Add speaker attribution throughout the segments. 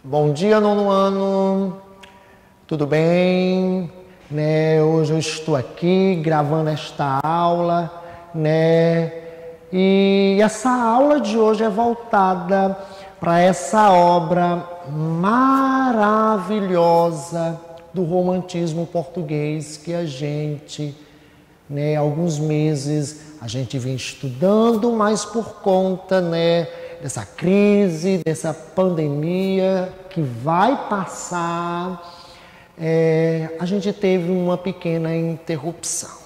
Speaker 1: Bom dia, nono ano, tudo bem? Hoje eu estou aqui gravando esta aula, E essa aula de hoje é voltada para essa obra maravilhosa do romantismo português que a gente, há alguns meses a gente vem estudando, mas por conta, dessa crise, dessa pandemia que vai passar, a gente teve uma pequena interrupção,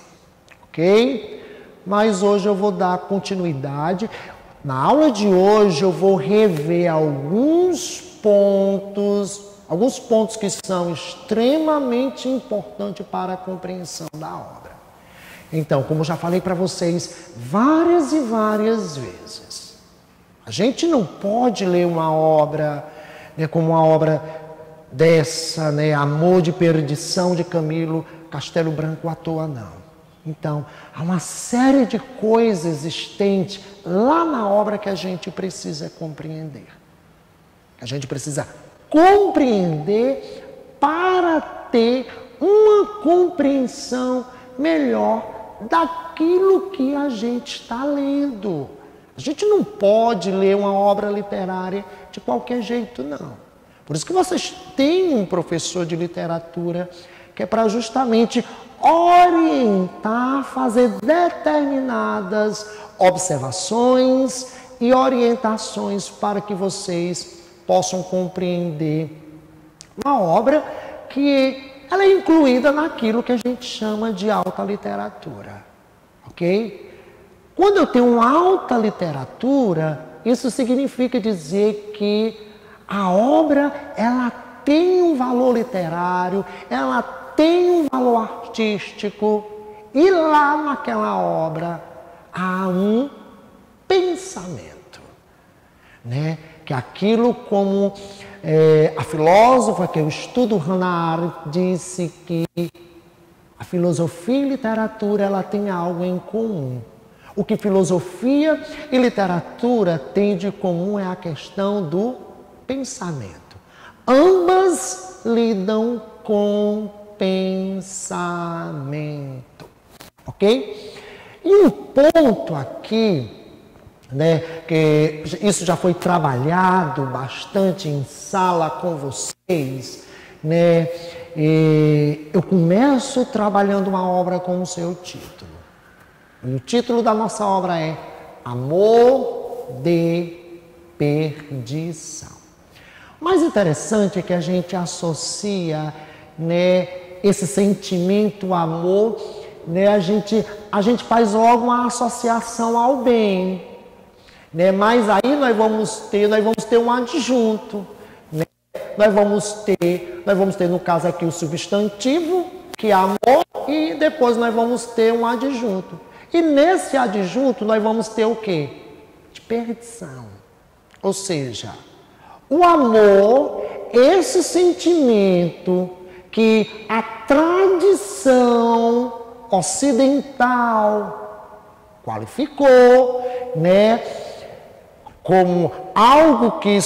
Speaker 1: ok? Mas hoje eu vou dar continuidade. Na aula de hoje eu vou rever alguns pontos que são extremamente importantes para a compreensão da obra. Então, como eu já falei para vocês várias e várias vezes, a gente não pode ler uma obra, como uma obra dessa, Amor de Perdição, de Camilo Castelo Branco, à toa, não. Então, há uma série de coisas existentes lá na obra que a gente precisa compreender. A gente precisa compreender para ter uma compreensão melhor daquilo que a gente está lendo. A gente não pode ler uma obra literária de qualquer jeito, não. Por isso que vocês têm um professor de literatura que é para justamente orientar, fazer determinadas observações e orientações para que vocês possam compreender uma obra que ela é incluída naquilo que a gente chama de alta literatura, ok? Quando eu tenho uma alta literatura, isso significa dizer que a obra ela tem um valor literário, ela tem um valor artístico, e lá naquela obra há um pensamento, Que aquilo como a filósofa que eu estudo, Hannah Arendt, disse que a filosofia e literatura ela tem algo em comum. O que filosofia e literatura têm de comum é a questão do pensamento. Ambas lidam com pensamento, ok? E um ponto aqui, que isso já foi trabalhado bastante em sala com vocês, e eu começo trabalhando uma obra com o seu título. E o título da nossa obra é Amor de Perdição. O mais interessante é que a gente associa, esse sentimento, amor, a gente faz logo uma associação ao bem, mas aí nós vamos ter um adjunto, nós vamos ter no caso aqui o substantivo, que é amor, e depois nós vamos ter um adjunto. E nesse adjunto nós vamos ter o quê? De perdição. Ou seja, o amor, esse sentimento que a tradição ocidental qualificou, como algo que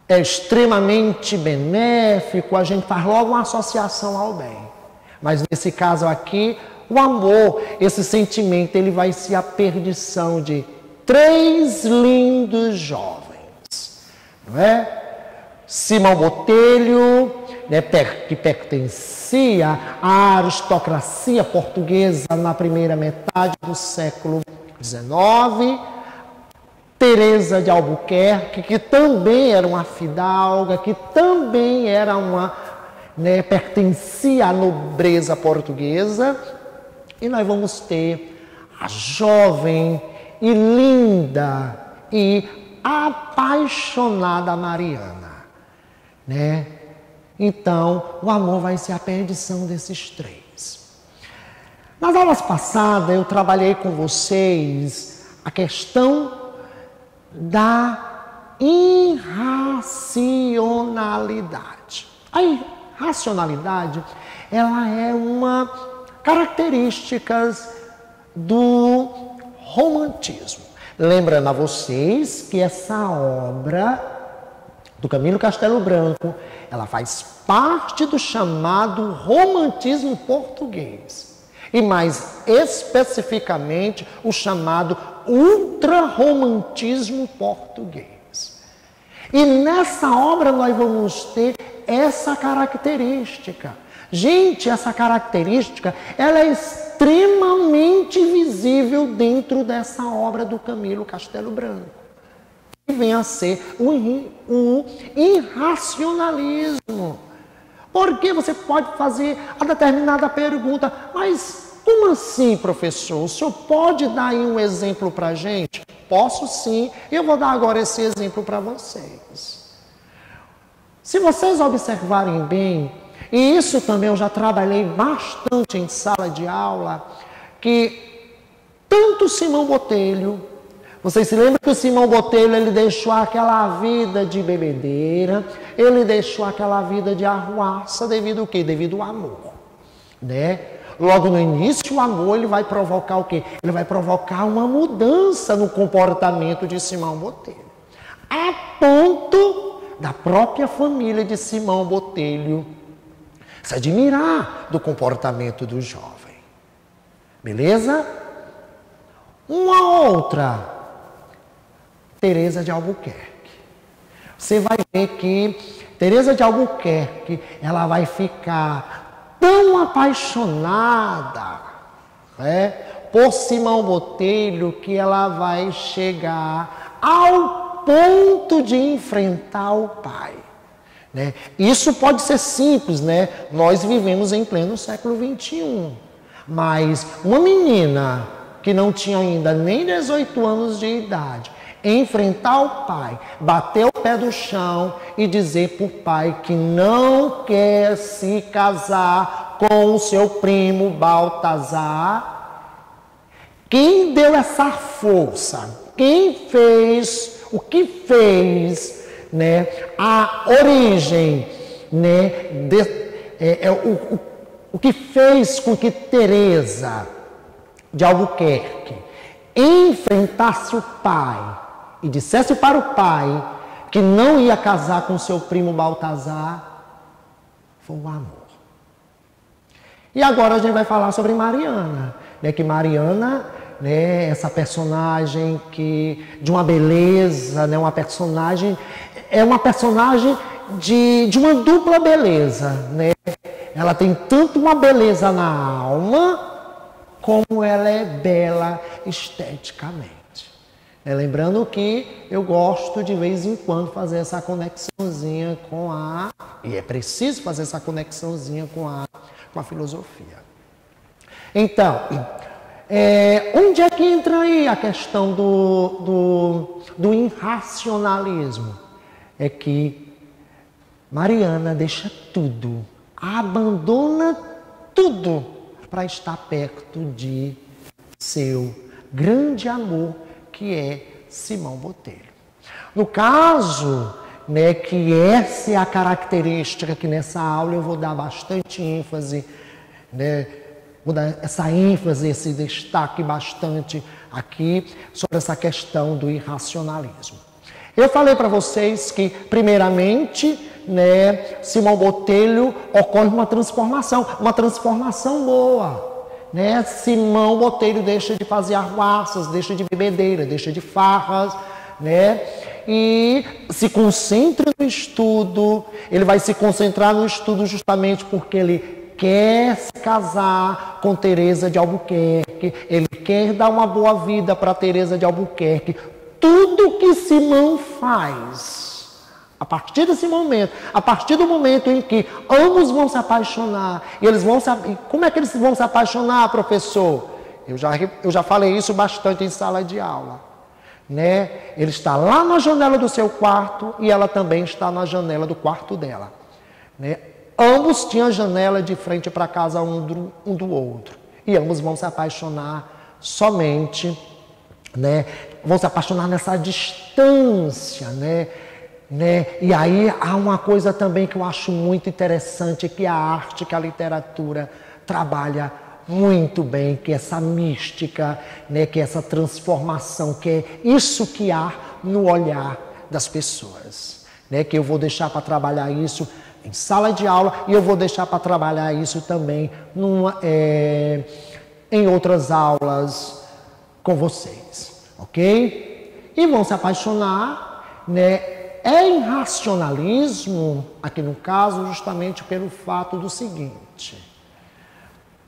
Speaker 1: é extremamente benéfico, a gente faz logo uma associação ao bem. Mas nesse caso aqui, o amor, esse sentimento, ele vai ser a perdição de 3 lindos jovens, Simão Botelho, que pertencia à aristocracia portuguesa na primeira metade do século XIX, Teresa de Albuquerque, que também era uma fidalga, que também era pertencia à nobreza portuguesa, e nós vamos ter a jovem e linda e apaixonada Mariana, Então, o amor vai ser a perdição desses 3. Nas aulas passadas, eu trabalhei com vocês a questão da irracionalidade. A irracionalidade, ela é uma característica do romantismo. Lembrando a vocês que essa obra do Camilo Castelo Branco, ela faz parte do chamado romantismo português. E mais especificamente, o chamado ultrarromantismo português. E nessa obra nós vamos ter essa característica. Gente, essa característica, ela é extremamente visível dentro dessa obra do Camilo Castelo Branco. Que vem a ser um irracionalismo. Porque você pode fazer a determinada pergunta, mas como assim, professor? O senhor pode dar aí um exemplo para a gente? Posso sim, e eu vou dar agora esse exemplo para vocês. Se vocês observarem bem, e isso também eu já trabalhei bastante em sala de aula, que tanto Simão Botelho, vocês se lembram que o Simão Botelho, ele deixou aquela vida de bebedeira, ele deixou aquela vida de arruaça devido ao quê? Devido ao amor, né? Logo no início, o amor, ele vai provocar o quê? Ele vai provocar uma mudança no comportamento de Simão Botelho, a ponto da própria família de Simão Botelho se admirar do comportamento do jovem. Beleza? Uma outra, Teresa de Albuquerque. Você vai ver que Teresa de Albuquerque, ela vai ficar tão apaixonada, né, por Simão Botelho, que ela vai chegar ao ponto de enfrentar o pai. Né? Isso pode ser simples, né? Nós vivemos em pleno século XXI. Mas uma menina que não tinha ainda nem 18 anos de idade, enfrentar o pai, bater o pé do chão e dizer para o pai que não quer se casar com o seu primo Baltazar, quem deu essa força, quem fez, o que fez, né, a origem, né, o que fez com que Teresa de Albuquerque enfrentasse o pai e dissesse para o pai que não ia casar com seu primo Baltazar, foi o amor. E agora a gente vai falar sobre Mariana, né, que Mariana, né, essa personagem que de uma beleza, né, uma personagem de uma dupla beleza, né? Ela tem tanto uma beleza na alma, como ela é bela esteticamente. Lembrando que eu gosto de vez em quando fazer essa conexãozinha com e é preciso fazer essa conexãozinha com a filosofia. Então, onde é que entra aí a questão do irracionalismo? É que Mariana deixa tudo, abandona tudo para estar perto de seu grande amor, que é Simão Botelho. No caso, né, que essa é a característica que nessa aula eu vou dar bastante ênfase, né, vou dar essa ênfase, esse destaque bastante aqui sobre essa questão do irracionalismo. Eu falei para vocês que, primeiramente, né, Simão Botelho ocorre uma transformação boa. Né? Simão Botelho deixa de fazer arruaças, deixa de bebedeira, deixa de farras, né? E se concentra no estudo. Ele vai se concentrar no estudo justamente porque ele quer se casar com Teresa de Albuquerque, ele quer dar uma boa vida para Teresa de Albuquerque. Tudo que Simão faz, a partir desse momento, a partir do momento em que ambos vão se apaixonar, e eles vão saber, como é que eles vão se apaixonar, professor? Eu já falei isso bastante em sala de aula, né? Ele está lá na janela do seu quarto e ela também está na janela do quarto dela, né? Ambos tinham janela de frente para a casa um do outro, e ambos vão se apaixonar somente, né? Vão se apaixonar nessa distância, né? E aí há uma coisa também que eu acho muito interessante, que a arte, que a literatura trabalha muito bem, que é essa mística, né? Que é essa transformação, que é isso que há no olhar das pessoas. né? Que eu vou deixar para trabalhar isso em sala de aula e eu vou deixar para trabalhar isso também em outras aulas com vocês, ok? E vão se apaixonar, né? É irracionalismo, aqui no caso, justamente pelo fato do seguinte: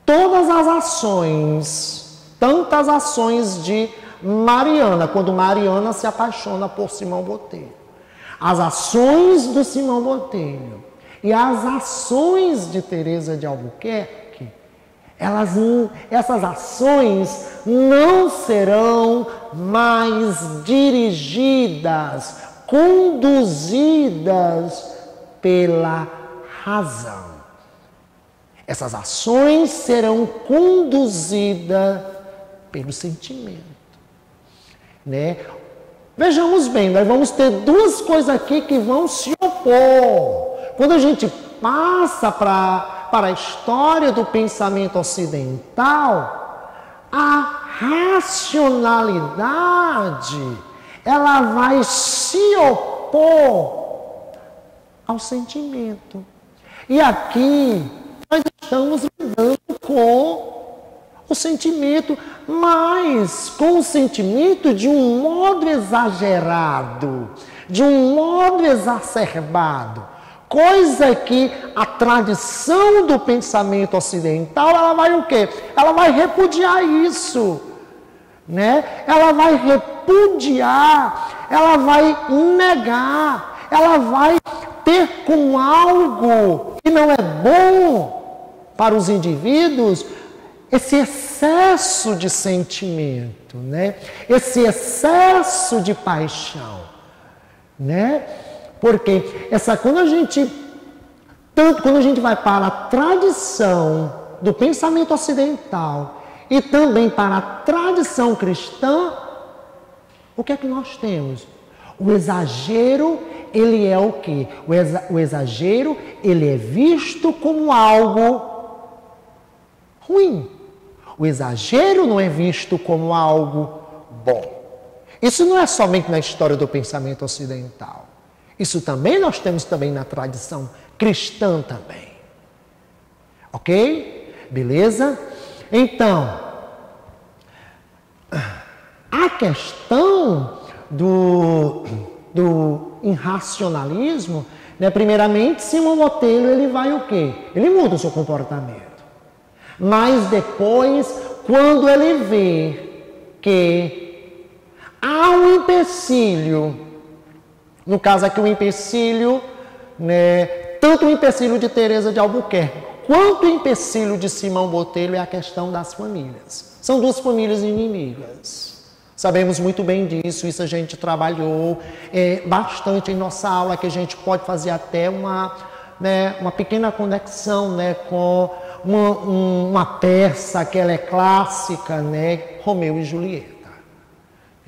Speaker 1: todas as ações, tantas ações de Mariana, quando Mariana se apaixona por Simão Botelho, as ações do Simão Botelho e as ações de Teresa de Albuquerque, essas ações não serão mais dirigidas, conduzidas pela razão. Essas ações serão conduzidas pelo sentimento, né? Vejamos bem, nós vamos ter duas coisas aqui que vão se opor. Quando a gente passa para a história do pensamento ocidental, a racionalidade, ela vai se opor ao sentimento. E aqui nós estamos lidando com o sentimento, mas com o sentimento de um modo exagerado, de um modo exacerbado. Coisa que a tradição do pensamento ocidental, ela vai o quê? Ela vai repudiar isso, né? Ela vai repudiar, ela vai negar, ela vai ter como algo que não é bom para os indivíduos esse excesso de sentimento, né? Esse excesso de paixão, né? Porque quando a gente vai para a tradição do pensamento ocidental e também para a tradição cristã, o que é que nós temos? O exagero, ele é o quê? O exagero, ele é visto como algo ruim. O exagero não é visto como algo bom. Isso não é somente na história do pensamento ocidental. Isso também nós temos também na tradição cristã também. Ok? Beleza? Então, a questão do irracionalismo, né? Primeiramente, Simão Botelho, ele vai o quê? Ele muda o seu comportamento. Mas depois, quando ele vê que há um empecilho, no caso aqui o empecilho, né, tanto o empecilho de Teresa de Albuquerque, quanto o empecilho de Simão Botelho é a questão das famílias. São duas famílias inimigas. Sabemos muito bem disso, isso a gente trabalhou bastante em nossa aula, que a gente pode fazer até uma pequena conexão, né, com uma peça que ela é clássica, né, Romeu e Julieta.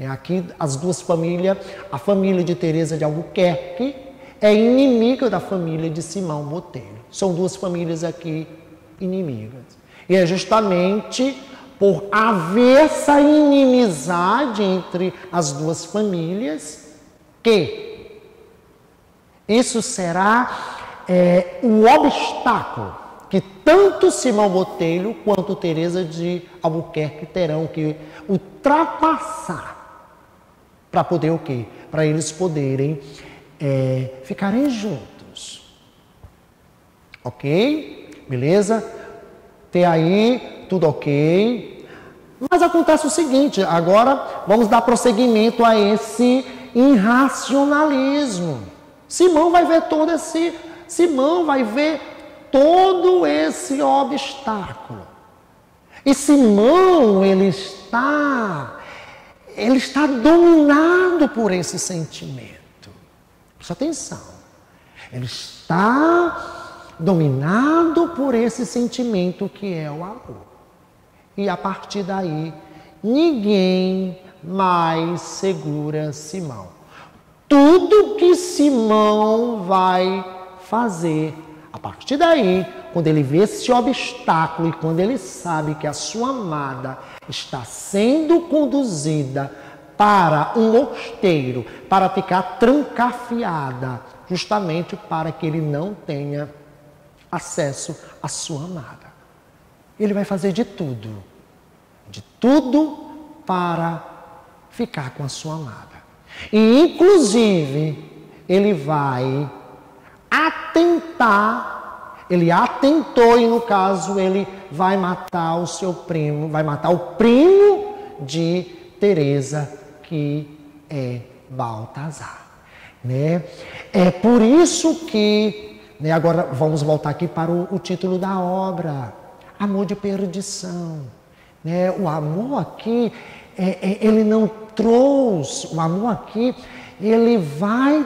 Speaker 1: Aqui as duas famílias, a família de Teresa de Albuquerque é inimiga da família de Simão Botelho. São duas famílias aqui inimigas. E é justamente por haver essa inimizade entre as duas famílias que isso será um obstáculo que tanto Simão Botelho quanto Teresa de Albuquerque terão que ultrapassar para poder o quê? Para eles poderem ficarem juntos. Ok? Beleza? Até aí, tudo ok. Mas acontece o seguinte, agora vamos dar prosseguimento a esse irracionalismo. Simão vai ver todo esse obstáculo. E Simão, ele está dominado por esse sentimento. Presta atenção. Ele está dominado por esse sentimento que é o amor. E a partir daí, ninguém mais segura Simão. Tudo que Simão vai fazer, a partir daí, quando ele vê esse obstáculo e quando ele sabe que a sua amada está sendo conduzida para um mosteiro, para ficar trancafiada justamente para que ele não tenha acesso à sua amada. Ele vai fazer de tudo para ficar com a sua amada. E, inclusive, ele vai atentar, ele atentou e, no caso, ele vai matar o seu primo, vai matar o primo de Teresa, que é Baltazar. Né? É por isso que, né, agora vamos voltar aqui para o título da obra, Amor de Perdição. Né? O amor aqui, ele não trouxe, o amor aqui, ele vai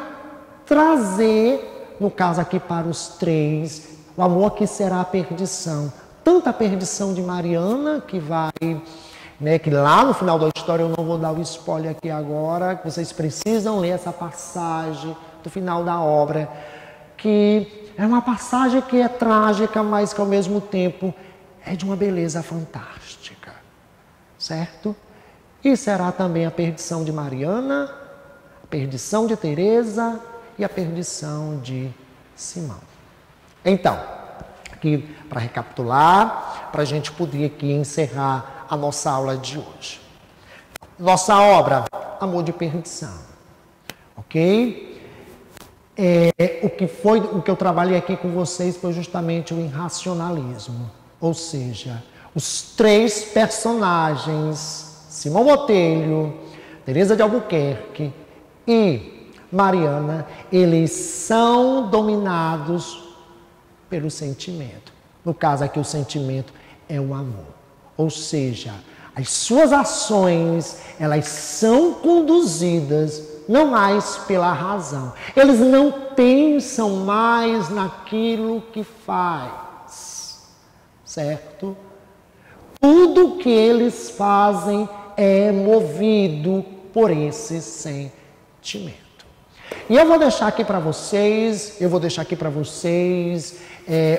Speaker 1: trazer, no caso aqui para os três, o amor aqui será a perdição. Tanto a perdição de Mariana, que vai, né, que lá no final da história, eu não vou dar o spoiler aqui agora, vocês precisam ler essa passagem do final da obra, que é uma passagem que é trágica, mas que ao mesmo tempo é de uma beleza fantástica, certo? E será também a perdição de Mariana, a perdição de Teresa e a perdição de Simão. Então, aqui para recapitular, para a gente poder aqui encerrar a nossa aula de hoje. Nossa obra, Amor de Perdição, ok? O que eu trabalhei aqui com vocês foi justamente o irracionalismo, ou seja, os três personagens, Simão Botelho, Teresa de Albuquerque e Mariana, eles são dominados pelo sentimento. No caso aqui, o sentimento é o amor. Ou seja, as suas ações, elas são conduzidas não mais pela razão. Eles não pensam mais naquilo que faz, certo? Tudo que eles fazem é movido por esse sentimento. E eu vou deixar aqui para vocês,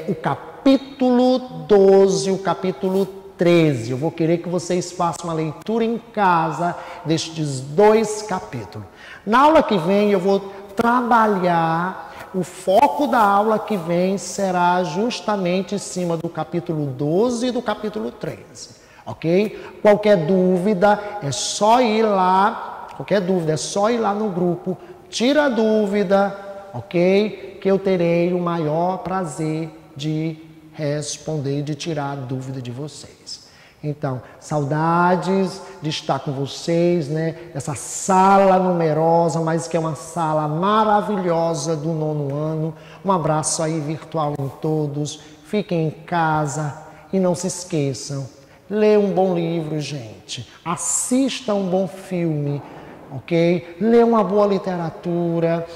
Speaker 1: o capítulo 12, o capítulo 13. Eu vou querer que vocês façam uma leitura em casa destes dois capítulos. Na aula que vem eu vou trabalhar, o foco da aula que vem será justamente em cima do capítulo 12 e do capítulo 13. Ok? Qualquer dúvida é só ir lá no grupo, tira a dúvida, ok? Que eu terei o maior prazer de responder, de tirar a dúvida de vocês. Então, saudades de estar com vocês, né? Essa sala numerosa, mas que é uma sala maravilhosa do 9º ano. Um abraço aí virtual em todos. Fiquem em casa e não se esqueçam. Lê um bom livro, gente. Assista um bom filme, ok? Lê uma boa literatura,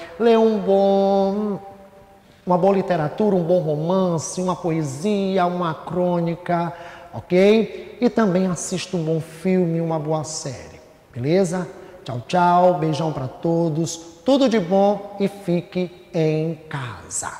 Speaker 1: uma boa literatura, um bom romance, uma poesia, uma crônica, ok? E também assista um bom filme, uma boa série, beleza? Tchau, tchau, beijão para todos, tudo de bom e fique em casa.